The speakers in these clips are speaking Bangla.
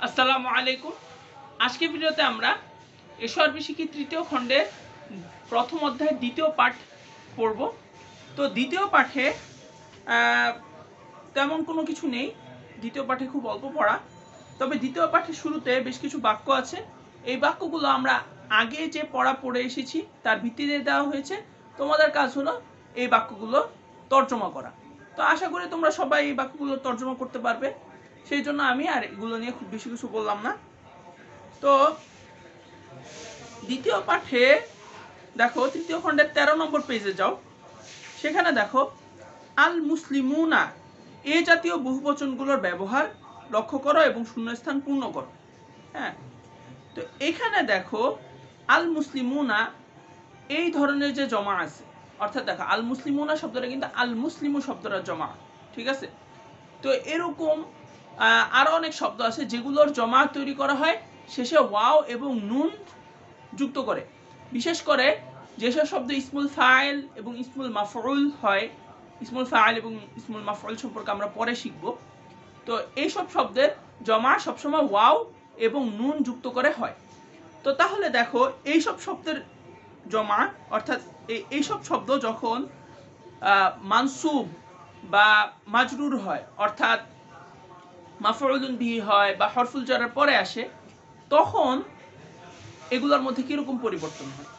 আসসালামু আলাইকুম। আজকে ভিডিওতে আমরা এসআরবিসিকি তৃতীয় খণ্ডের প্রথম অধ্যায়ের দ্বিতীয় পাঠ পড়ব। তো দ্বিতীয় পাঠে তেমন কোনো কিছু নেই, দ্বিতীয় পাঠে খুব অল্প পড়া। তবে দ্বিতীয় পাঠের শুরুতে বেশ কিছু বাক্য আছে। এই বাক্যগুলো আমরা আগে যে পড়া পড়ে এসেছি তার ভিত্তিতে দেওয়া হয়েছে। তোমাদের কাজ হলো এই বাক্যগুলো তর্জমা করা। তো আশা করি তোমরা সবাই এই বাক্যগুলো তর্জমা করতে পারবে, সেই জন্য আমি আর এগুলো নিয়ে খুব বেশি কিছু বললাম না। তো দ্বিতীয় পাঠে দেখো, তৃতীয় খণ্ডের 13 নম্বর পেজে যাও, সেখানে দেখো আল মুসলিমুনা এ জাতীয় বহুবচনগুলোর ব্যবহার লক্ষ্য করো এবং শূন্যস্থান পূর্ণ করো। হ্যাঁ, তো এখানে দেখো আল মুসলিমুনা এই ধরনের যে জমা আছে, অর্থাৎ দেখো আল মুসলিমুনা শব্দটা কিন্তু আল মুসলিমু শব্দটা জমা, ঠিক আছে? তো এরকম আরো অনেক শব্দ আছে যেগুলোর জমা তৈরি করা হয় শেষে ওয়াও এবং নুন যুক্ত করে। বিশেষ করে যেসব শব্দ ইসমুল ফাইল এবং ইসমুল মাফউল হয়, ইসমুল ফাইল এবং ইসমুল মাফউল সম্পর্কে আমরা পরে শিখব। তো এইসব শব্দের জমা সবসময় ওয়াও এবং নুন যুক্ত করে হয়। তো তাহলে দেখো এইসব শব্দের জমা, অর্থাৎ এইসব শব্দ যখন মানসুব বা মাজরুর হয়, অর্থাৎ মাফউলুন বিহি হয় বা হরফুল জারের পরে আসে, তখন এগুলোর মধ্যে কিরকম পরিবর্তন হয়?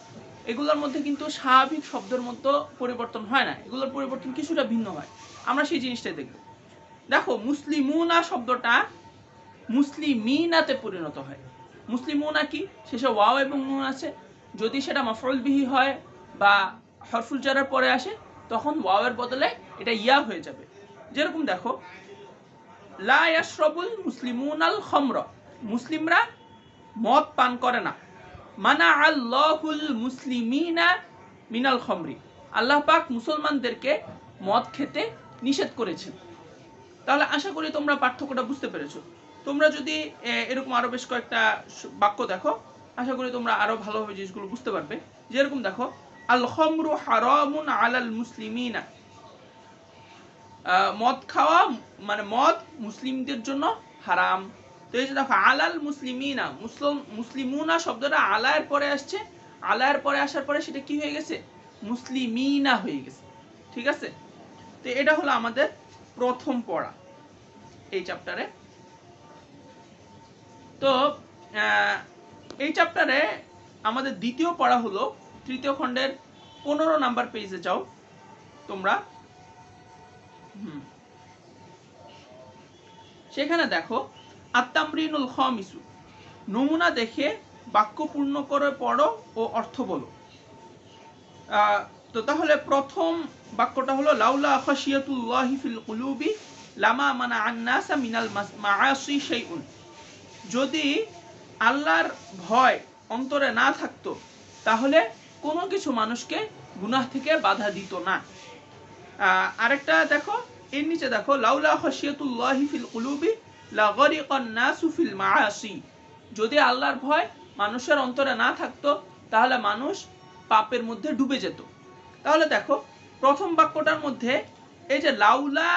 এগুলোর মধ্যে কিন্তু স্বাভাবিক শব্দের মতো পরিবর্তন হয় না, এগুলোর পরিবর্তন কিছুটা ভিন্ন হয়। আমরা সেই জিনিসটাই দেখব। দেখো মুসলিমুনা শব্দটা মুসলিমিনাতে পরিণত হয়। মুসলিমুনা কি? শেষে ওয়াও এবং নুন আছে। যদি সেটা মাফউল বিহি হয় বা হরফুল জারের পরে আসে, তখন ওয়াওয়ের বদলে এটা ইয়া হয়ে যাবে। যেরকম দেখো লা ইয়াশরাবুল মুসলিমুনাল খামরা, মুসলিমরা মদ পান করে না। মানা আল্লাহুল মুসলিমিনা মিনাল খামরি, আল্লাহ পাক মুসলমানদেরকে মদ খেতে নিষেধ করেছেন। তাহলে আশা করি তোমরা পার্থক্যটা বুঝতে পেরেছো। তোমরা যদি এরকম আরো বেশ কয়েকটা বাক্য দেখো, আশা করি তোমরা আরো ভালোভাবে জিনিসগুলো বুঝতে পারবে। যেরকম দেখো আল খামরু হারামুন আলাল মুসলিমিনা, মদ খাওয়া মানে মদ মুসলিমদের জন্য হারাম। তো এই যে দেখো আলাল মুসলিমিনা, মুসলিমুনা শব্দটা আলায়ের পরে আসছে, আলায়ের পরে আসার পরে সেটা কি হয়ে গেছে? মুসলিমিনা হয়ে গেছে, ঠিক আছে? তো এটা হলো আমাদের প্রথম পড়া এই চ্যাপ্টারে। তো এই চ্যাপ্টারে আমাদের দ্বিতীয় পড়া হলো তৃতীয় খণ্ডের 15 নাম্বার পেজে যাও তোমরা। সেখানে দেখো আত্তামরিনুল খামিসু, নমুনা দেখে বাক্য পূর্ণ করে পড়ো ও অর্থ বলো। তো তাহলে প্রথম বাক্যটা হলো লাউলা খাশিয়াতুল্লাহি ফিল কুলুবি লামা মানা আন-নাসা মিনাল মাআসি শাইউন, যদি আল্লাহর ভয় অন্তরে না থাকতো তাহলে কোনো কিছু মানুষকে গুনাহ থেকে বাধা দিত না। আরেকটা দেখো, এর নিচে দেখো লাউলা খাশিয়াতুল্লাহি ফিল কুলুবি লাগারিকান নাসু ফিল মাআসি, যদি আল্লাহর ভয় মানুষের অন্তরে না থাকতো তাহলে মানুষ পাপের মধ্যে ডুবে যেত। তাহলে দেখো প্রথম বাক্যটার মধ্যে এই যে লাউলা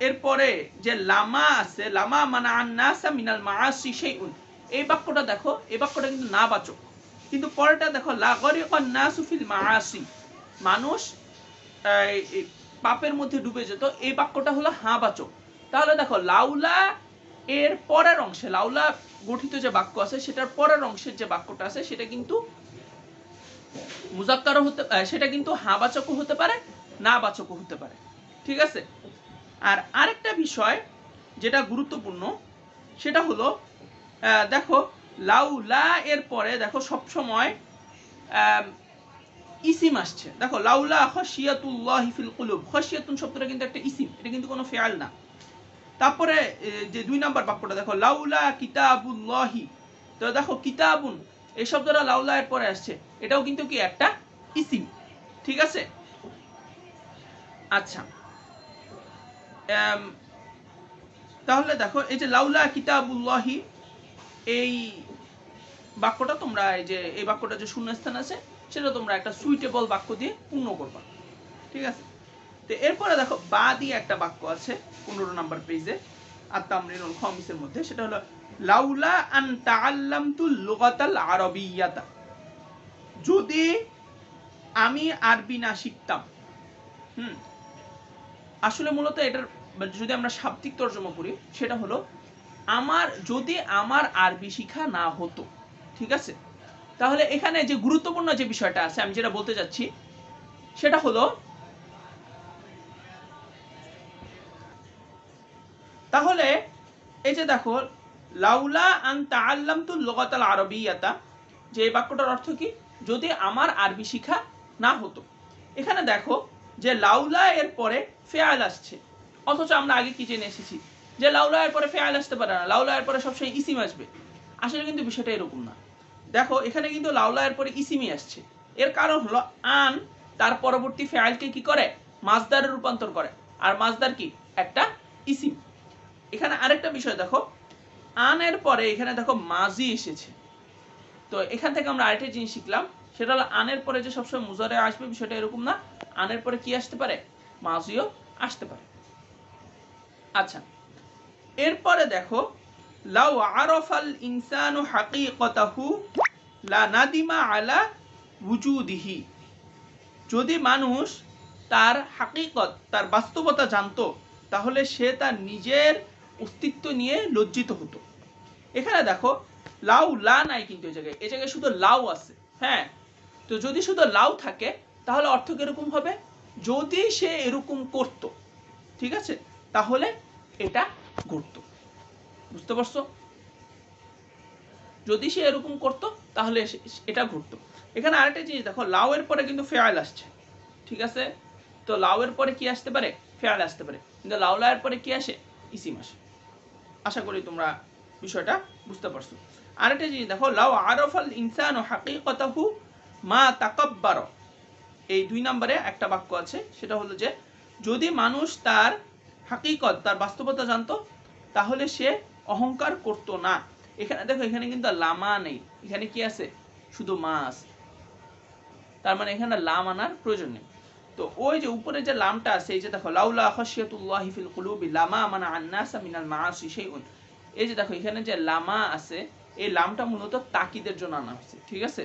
এর পরে যে লামা আছে, লামা মানা আন-নাসা মিনাল মাআসি শাইউন, এই বাক্যটা দেখো, এই বাক্যটা কিন্তু নাবাচক। কিন্তু পরেরটা দেখো লাগারিকান নাসু ফিল মাআসি, মানুষ পাপের মধ্যে ডুবে যেত, এই বাক্যটা হলো হাবাচক। তাহলে দেখো লাউলা এর পরের অংশে, লাউলা গঠিত যে বাক্য আছে সেটার পরের অংশের যে বাক্যটা আছে সেটা কিন্তু মুজাক্কারও হতে, সেটা কিন্তু হাবাচকও হতে পারে, নাবাচকও হতে পারে, ঠিক আছে? আর আরেকটা বিষয় যেটা গুরুত্বপূর্ণ সেটা হলো দেখো লাউলা এর পরে দেখো সবসময় ইসিম আসছে। দেখো লাউলা খাশিয়াতুল্লাহি ফিল কুলুব, খাশিয়াতুন শব্দটা কিন্তু একটা ইসিম, এটা কিন্তু কোনো ফিআল না। তারপরে যে 2 নাম্বার বাক্যটা দেখো লাউলা কিতাবুল্লাহি, তো দেখো কিতাবুন এই শব্দটা লাউলা এর পরে আসছে, এটাও কিন্তু কি একটা ইসিম, ঠিক আছে? আচ্ছা, তাহলে দেখো এই যে লাউলা কিতাবুল্লাহি এই বাক্যটা তোমরা এই বাক্যটা যে শূন্যস্থান আছে সেটা তোমরা একটা সুইটেবল বাক্য দিয়ে পূর্ণ করবা, ঠিক আছে? তো এরপরে দেখো বা দিয়ে একটা বাক্য আছে 15 নাম্বার পেজে। আত-তামরিনুল খামিসের মধ্যে, সেটা হলো লাউলা আন তাআল্লামতুল লুগাতাল আরাবিয়্যাতা, যদি আমি আরবি না শিখতাম। আসলে মূলত এটার যদি আমরা শাব্দিক তর্জমা করি সেটা হলো যদি আমার আরবি শিখা না হতো, ঠিক আছে। তাহলে এখানে যে গুরুত্বপূর্ণ যে বিষয়টা আছে আমি যেটা বলতে যাচ্ছি সেটা হলো, তাহলে এই যে দেখো লাউলা আন তাআল্লামতুল লুগাতাল আরাবিয়্যাতা, যে এই বাক্যটার অর্থ কি, যদি আমার আরবি শিখা না হতো। এখানে দেখো যে লাউলা এর পরে ফেআল আসছে, অথচ আমরা আগে কি জেনে এসেছি যে লাউলা এর পরে ফেআল আসতে পারে না, লাউলা এর পরে সবসময় ইসিম আসবে। আসলে কিন্তু বিষয়টা এরকম না। দেখো এখানে কিন্তু লাউলা এর পরে ইসিমই আসছে, এর কারণ হলো আন তার পরবর্তী ফেআলকে কি করে, মাজদারে রূপান্তর করে, আর মাজদার কি একটা ইসিম। এখানে আরেকটা বিষয় দেখো, আনের পরে এখানে দেখো মাজি এসেছে। তো এখান থেকে আমরা আরেকটা জিনিস শিখলাম, সেটা হলো আনের পরে যে সবসময় মুজারে আসবে বিষয়টা এরকম না, আনের পরে কি আসতে পারে, মাজিও আসতে পারে। আচ্ছা, এরপরে দেখো লাউ আরাফাল ইনসানু হাকীকাতাহু লা নাদিমা আলা ওয়ুজুদিহি, যদি মানুষ তার হাকীকত, তার বাস্তবতা জানতো, তাহলে সে তার নিজের অস্তিত্ব নিয়ে লজ্জিত হতো। এখানে দেখো লাউ লা নাই, কিন্তু এই জায়গায় শুধু লাউ আছে। হ্যাঁ, তো যদি শুধু লাউ থাকে তাহলে অর্থ কিরকম হবে, যদি সে এরকম করত, ঠিক আছে, তাহলে এটা ঘটত। বুঝতে পারছো? যদি সে এরকম করত তাহলে এটা ঘটত। এখানে আরেকটা জিনিস দেখো, লাউ এর পরে কিন্তু ফেআল আসছে, ঠিক আছে। তো লাউ এর পরে কি আসতে পারে, ফেআল আসতে পারে, কিন্তু লাউলা এর পরে কি আসে, ইসিম আসে। আশা করি তোমরা বিষয়টা বুঝতে পারছো। আরেকটা জিনিস দেখো, লাউ আরাফাল ইনসানু হাকীকাতাহু মা তাকাব্বার, এই 2 নম্বরে একটা বাক্য আছে, সেটা হলো যে যদি মানুষ তার হাকীকত, তার বাস্তবতা জানতো, তাহলে সে অহংকার করত না। এখানে দেখো এখানে কিন্তু লামা নেই, এখানে কি আছে, শুধু মা আছে। তার মানে এখানে লাম আনার প্রয়োজন নেই। তো ওই যে উপরে যে লামটা আছে, এই যে দেখো লাউলা খাশিয়াতুল্লাহি ফিল কুলুবি লামা মানা আন-নাস মিনাল মাআসি শাইউন, এই যে দেখো এখানে যে লামা আছে, এই লামটা মূলত তাকিদের জন্য আনা হয়েছে, ঠিক আছে।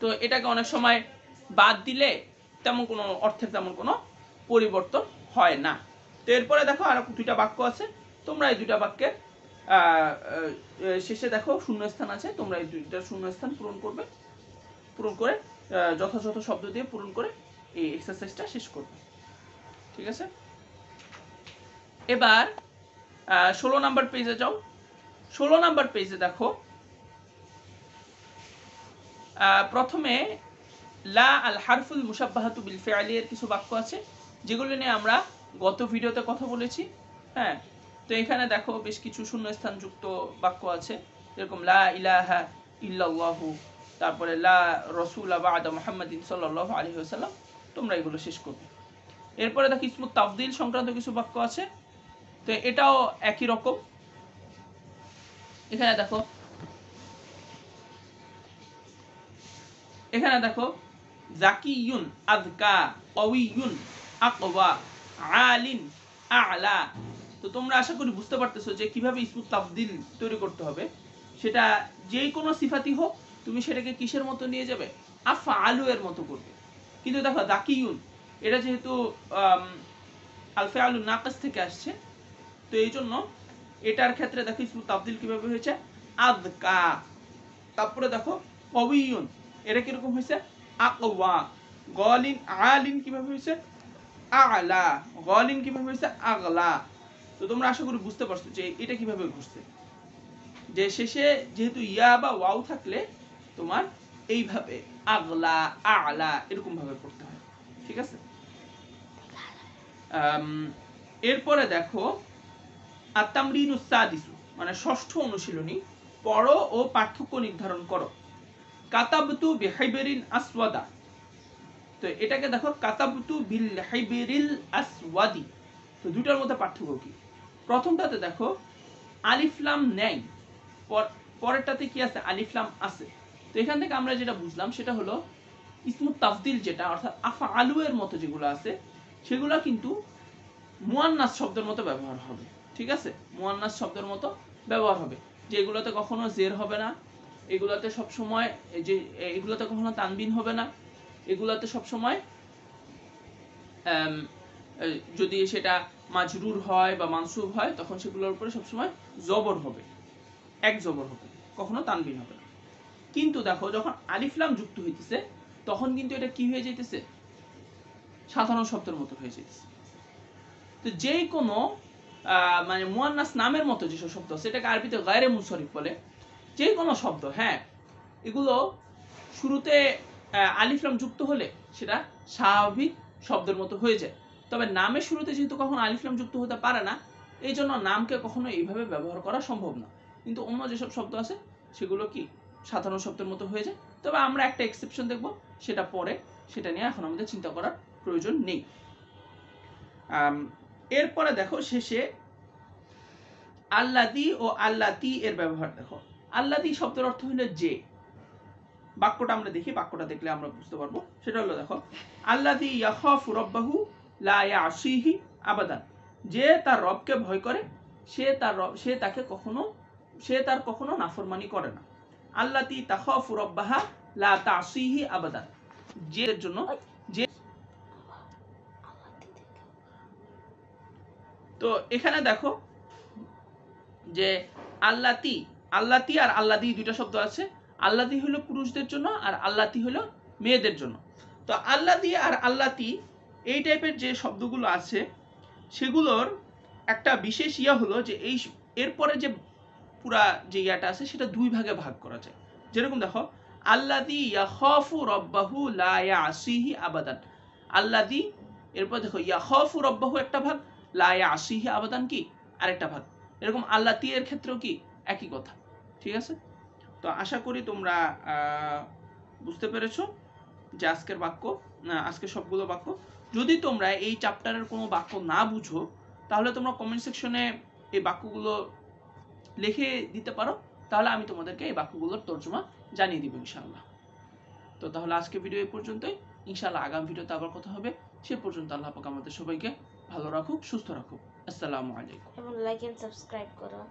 তো এটাকে অনেক সময় বাদ দিলে তেমন কোনো অর্থের তেমন কোনো পরিবর্তন হয় না। তো এরপরে দেখো আর 2টা বাক্য আছে, তোমরা এই 2টা বাক্যের শেষে দেখো শূন্যস্থান আছে, তোমরা এই 2টা শূন্যস্থান পূরণ করবে, পূরণ করে যথাযথ শব্দ দিয়ে পূরণ করে এই এক্সারসাইজটা শেষ করবে, ঠিক আছে। এবার 16 নাম্বার পেজে যাও। 16 নাম্বার পেজে দেখো প্রথমে লা আল হারফুল মুশাব্বাহাতু বিল ফিআলি এর কিছু বাক্য আছে, যেগুলো নিয়ে আমরা গত ভিডিওতে কথা বলেছি। হ্যাঁ, তো এখানে দেখো বেশ কিছু শূন্যস্থান যুক্ত বাক্য আছে, যেরকম লা ইলাহা ইল্লাল্লাহু, তারপরে লা রাসূলা বা'দা মুহাম্মাদিন সাল্লাল্লাহু আলাইহি ওয়াসাল্লাম। তোমরা এগুলো শেষ করবে। এরপরে দেখো ইসমুত তাফদিল সংক্রান্ত কিছু বাক্য আছে, তো এটাও একই রকম। এখানে দেখো জাকিয়ুন আযকা, কওয়িয়ুন আকওয়া, আলিন আ'লা। তো তোমরা আশা করি বুঝতে পারতেছো যে কিভাবে ইসমুত তাফদিল তৈরি করতে হবে। সেটা যেই কোনো সিফাতি হোক, তুমি সেটাকে কিসের মতো নিয়ে যাবে, আফআলু এর মতো করবে। কিন্তু দেখো জাকিয়ুন, এটা যেহেতু আল ফাআলুন নাকিস থেকে আসছে, তো এই জন্য এটার ক্ষেত্রে দেখো ইসমুত তাফদিল কিভাবে হয়েছে, আযকা। তারপরে দেখো কওয়িয়ুন, এটা কিরকম হয়েছে, আকওয়া। গলিন আলিন কিভাবে হয়েছে, আ'লা। গলিন কিভাবে হয়েছে, আগলা। তো তোমরা আশা করি বুঝতে পারছো যে এটা কিভাবে ঘটছে, যে শেষে যেহেতু ইয়া বা ওয়াও থাকলে তোমার এইভাবে আগলা আ'লা এরকম ভাবে পড়তে হয়, ঠিক আছে। এরপরে দেখো আত-তামরিনুস সাদিসু, মানে 6ষ্ঠ অনুশীলনী, পড়ো ও পার্থক্য নির্ধারণ করো। কাতাবতু বিহিবরিন আসওয়াদা, তো এটাকে দেখো কাতাবতু বিল হিবরিল আসওয়াদি, তো দুটার মধ্যে পার্থক্য কি। প্রথমটাতে দেখো আলিফ লাম নেই, পরেরটাতে কি আছে, আলিফ লাম আছে। তো এখান থেকে আমরা যেটা বুঝলাম সেটা হলো ইসমুত তাফদিল যেটা, অর্থাৎ আফআলু এর মতো যেগুলো আছে সেগুলো কিন্তু মুয়ান্নাস শব্দের মতো ব্যবহার হবে। ঠিক আছে, মুয়ান্নাস শব্দের মতো ব্যবহার হবে, যে এগুলোতে কখনো জের হবে না, এগুলোতে সবসময় যে এগুলোতে কখনো তানবিন হবে না, এগুলোতে সবসময় যদি সেটা মাজরুর হয় বা মানসুব হয় তখন সেগুলোর উপরে সবসময় জবর হবে, এক জবর হবে, কখনো তানবিন হবে না। কিন্তু দেখো যখন আলিফ লাম যুক্ত হইতেছে তখন কিন্তু এটা কি হয়ে যাইতেছে, সাধারণ শব্দের মতো হয়ে যাইতেছে। তো যেই কোনো মানে মুয়ান্নাস নামের মতো যেসব শব্দ আছে এটাকে আরবিতে গায়রে মুনসরিফ বলে, যে কোনো শব্দ, হ্যাঁ এগুলো শুরুতে আলিফ লাম যুক্ত হলে সেটা স্বাভাবিক শব্দের মতো হয়ে যায়। তবে নামের শুরুতে যেহেতু কখনো আলিফ লাম যুক্ত হতে পারে না, এই জন্য নামকে কখনো এইভাবে ব্যবহার করা সম্ভব না। কিন্তু অন্য যেসব শব্দ আছে সেগুলো কি সাধারণ শব্দের মতো হয়ে যায়। তবে আমরা একটা এক্সেপশন দেখব, সেটা পরে, সেটা নিয়ে এখন আমাদের চিন্তা করার প্রয়োজন নেই। এরপরে দেখো শেষে আল্লাদি ও আল্লাতি এর ব্যবহার দেখো। আল্লাদি শব্দের অর্থ হলো যে, বাক্যটা আমরা দেখি, বাক্যটা দেখলে আমরা বুঝতে পারবো। সেটা হলো দেখো, আল্লাদি ইয়াখাফু রাব্বাহু লা ইয়াসিহি আবাদান, যে তার রবকে ভয় করে সে তার কখনো নাফরমানি করে না। আল্লাতি তাখাফু রাব্বাহা লা তাসিহি আবাদান, যে জন্য যে। তো এখানে দেখো যে আল্লাতি আর আল্লাদি দুইটা শব্দ আছে। আল্লাদি হলো পুরুষদের জন্য আর আল্লাতি হলো মেয়েদের জন্য। তো আল্লাদি আর আল্লাতি এই টাইপের যে শব্দগুলো আছে সেগুলোর একটা বিশেষ ইয়া হলো যে এই এরপরে যে পুরা যে ইয়াটা আছে সেটা দুই ভাগে ভাগ করা যায়। যেরকম দেখো, আল্লাদি ইয়াখাফু রাব্বাহু লা ইয়াসিহি আবাদান, আল্লাদি, এরপর দেখো ইয়াখাফু রাব্বাহু একটা ভাগ, লা ইয়াসিহি আবাদান কি আরেকটা ভাগ। এরকম আল্লাতি এর ক্ষেত্রেও কি একই কথা। ঠিক আছে, তো আশা করি তোমরা বুঝতে পেরেছো যে আজকের সবগুলো বাক্য। যদি তোমরা এই চ্যাপ্টারের কোনো বাক্য না বুঝো তাহলে তোমরা কমেন্ট সেকশনে এই বাক্যগুলো লিখে দিতে পারো, তাহলে আমি তোমাদেরকে এই বাক্যগুলোর তর্জমা জানিয়ে দিব ইনশাআল্লাহ। তো তাহলে আজকে ভিডিও এই পর্যন্তই, ইনশাআল্লাহ আগামী ভিডিওতে আবার কথা হবে। সে পর্যন্ত আল্লাহ পাক আমাদের সবাইকে ভালো রাখুক, সুস্থ রাখুক। আসসালামু আলাইকুম। এবং লাইক এন্ড সাবস্ক্রাইব করো।